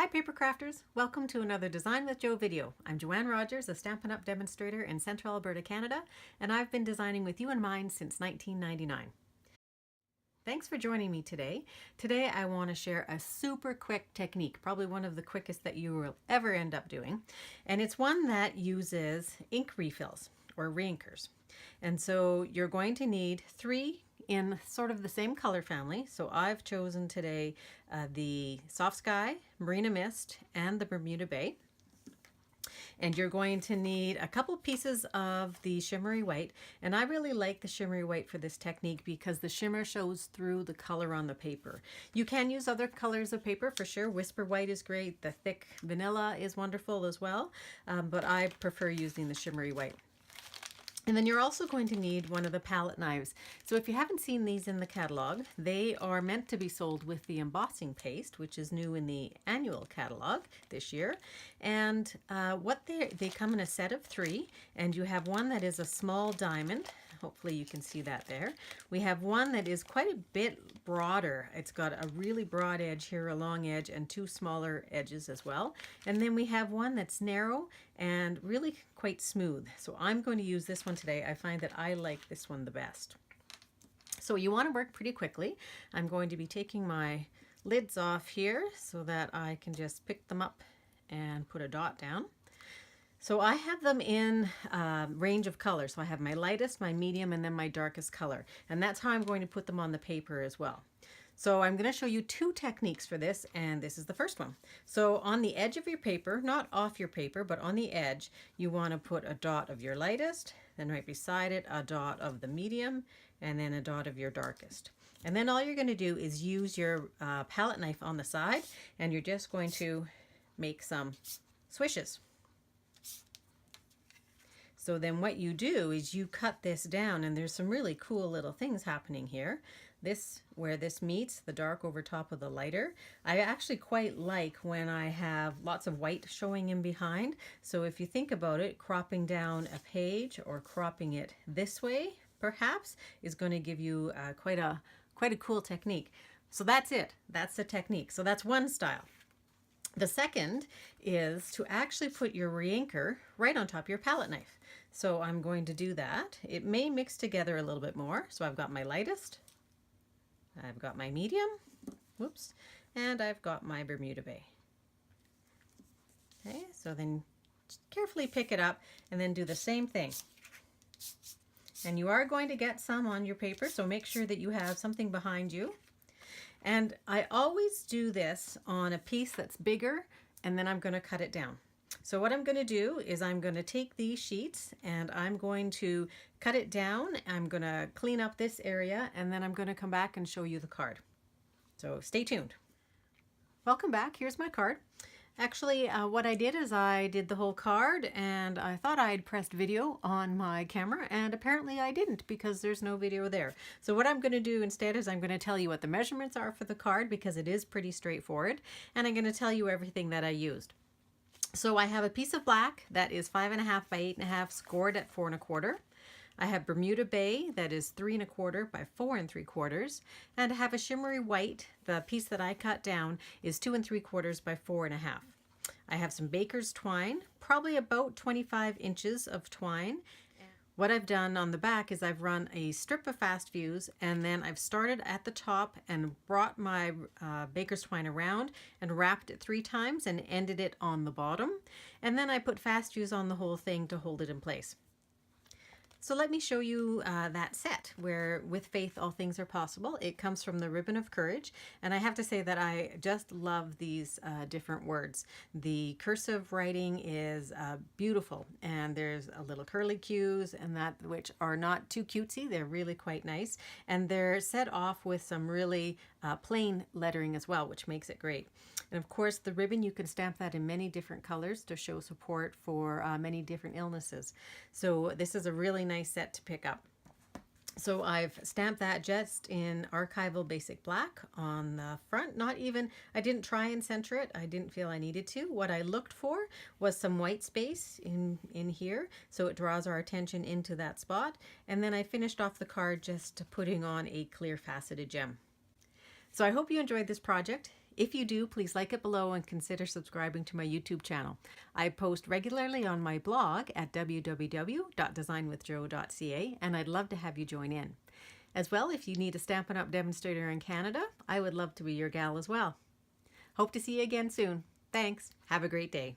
Hi Papercrafters! Welcome to another Design with Jo video. I'm Joanne Rogers, a Stampin' Up! Demonstrator in Central Alberta, Canada, and I've been designing with you in mind since 1999. Thanks for joining me today. Today I want to share a super quick technique, probably one of the quickest that you will ever end up doing, and it's one that uses ink refills or reinkers. And so you're going to need 3 in sort of the same color family. So I've chosen today the Soft Sky, Marina Mist, and the Bermuda Bay. And you're going to need a couple pieces of the shimmery white. And I really like the shimmery white for this technique because the shimmer shows through the color on the paper. You can use other colors of paper for sure. Whisper white is great. The thick vanilla is wonderful as well. But I prefer using the shimmery white. And then you're also going to need one of the palette knives. So if you haven't seen these in the catalog, they are meant to be sold with the embossing paste, which is new in the annual catalog this year. And they come in a set of 3, and you have one that is a small diamond. Hopefully you can see that there. We have one that is quite a bit broader. It's got a really broad edge here, a long edge, and 2 smaller edges as well. And then we have one that's narrow and really quite smooth. So I'm going to use this one today. I find that I like this one the best. So you want to work pretty quickly. I'm going to be taking my lids off here so that I can just pick them up and put a dot down. So I have them in range of colors. So I have my lightest, my medium, and then my darkest color. And that's how I'm going to put them on the paper as well. So I'm going to show you 2 techniques for this, and this is the first one. So on the edge of your paper, not off your paper, but on the edge, you want to put a dot of your lightest, then right beside it, a dot of the medium, and then a dot of your darkest. And then all you're going to do is use your palette knife on the side, and you're just going to make some swishes. So then what you do is you cut this down, and there's some really cool little things happening here. Where this meets, the dark over top of the lighter, I actually quite like when I have lots of white showing in behind. So if you think about it, cropping down a page or cropping it this way, perhaps, is going to give you quite a cool technique. So that's it. That's the technique. So that's one style. The second is to actually put your reinker right on top of your palette knife. So I'm going to do that. It may mix together a little bit more. So I've got my lightest, I've got my medium, whoops, and I've got my Bermuda Bay. Okay, so then just carefully pick it up and then do the same thing. And you are going to get some on your paper, so make sure that you have something behind you. And I always do this on a piece that's bigger, and then I'm going to cut it down. So what I'm going to do is I'm going to take these sheets and I'm going to cut it down. I'm going to clean up this area, and then I'm going to come back and show you the card. So stay tuned. Welcome back. Here's my card. Actually, what I did is I did the whole card, and I thought I'd pressed video on my camera, and apparently I didn't because there's no video there. So what I'm going to do instead is I'm going to tell you what the measurements are for the card because it is pretty straightforward, and I'm going to tell you everything that I used. So I have a piece of black that is 5.5 by 8.5 scored at 4 1/4. I have Bermuda Bay that is 3 1/4 by 4 3/4, and I have a shimmery white. The piece that I cut down is 2 3/4 by 4 1/2. I have some baker's twine, probably about 25 inches of twine. What I've done on the back is I've run a strip of fast fuse, and then I've started at the top and brought my baker's twine around and wrapped it 3 times and ended it on the bottom. And then I put fast fuse on the whole thing to hold it in place. So let me show you that set where with faith all things are possible. It comes from the Ribbon of Courage, and I have to say that I just love these different words. The cursive writing is beautiful, and there's a little curly cues and that which are not too cutesy. They're really quite nice, and they're set off with some really plain lettering as well, which makes it great. And of course the ribbon, you can stamp that in many different colors to show support for many different illnesses. So this is a really nice set to pick up. So I've stamped that just in archival basic black on the front. I didn't try and center it. I didn't feel I needed to. What I looked for was some white space in here, so it draws our attention into that spot. And then I finished off the card just putting on a clear faceted gem. So I hope you enjoyed this project. If you do, please like it below and consider subscribing to my YouTube channel. I post regularly on my blog at www.designwithjo.ca, and I'd love to have you join in. As well, if you need a Stampin' Up! Demonstrator in Canada, I would love to be your gal as well. Hope to see you again soon. Thanks. Have a great day.